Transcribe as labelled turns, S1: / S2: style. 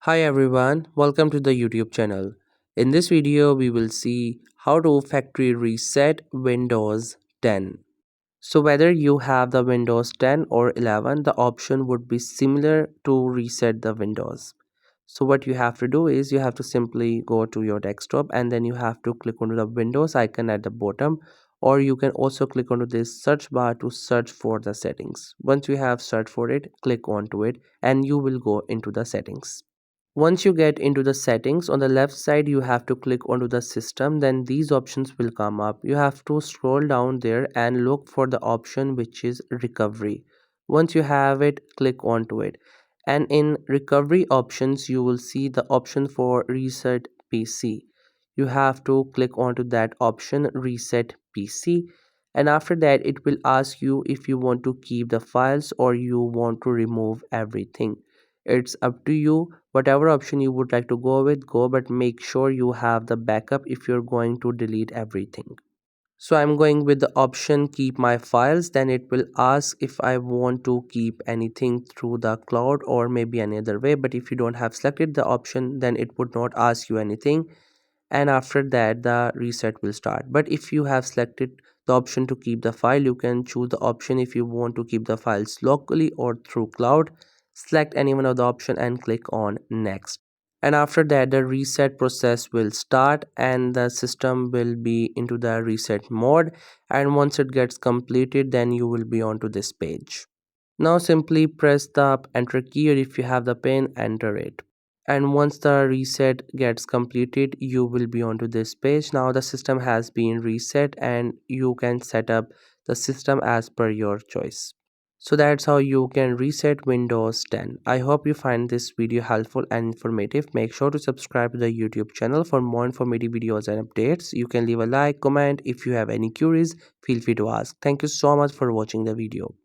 S1: Hi everyone, welcome to the YouTube channel. In this video, we will see how to factory reset Windows 10. So whether you have the Windows 10 or 11, the option would be similar to reset the Windows. So what you have to do is you have to simply go to your desktop and then you have to click onto the Windows icon at the bottom, or you can also click onto this search bar to search for the settings. Once you have searched for it, click onto it and you will go into the settings. Once you get into the settings, on the left side you have to click onto the system, then these options will come up. You have to scroll down there and look for the option which is recovery. Once you have it, click onto it. And in recovery options, you will see the option for reset PC. You have to click onto that option, reset PC. And after that, it will ask you if you want to keep the files or you want to remove everything. It's up to you. Whatever option you would like to go with, go, but make sure you have the backup if you're going to delete everything. So I'm going with the option keep my files. Then it will ask if I want to keep anything through the cloud or maybe any other way. But if you don't have selected the option, then it would not ask you anything. And after that, the reset will start. But if you have selected the option to keep the file, you can choose the option if you want to keep the files locally or through cloud. Select any one of the option and click on next. And after that, the reset process will start and the system will be into the reset mode. And once it gets completed, then you will be onto this page. Now simply press the enter key, or if you have the pen, enter it. And once the reset gets completed, you will be onto this page. Now the system has been reset and you can set up the system as per your choice. So that's how you can reset Windows 10. I hope you find this video helpful and informative. Make sure to subscribe to the YouTube channel for more informative videos and updates. You can leave a like, comment. If you have any queries, feel free to ask. Thank you so much for watching the video.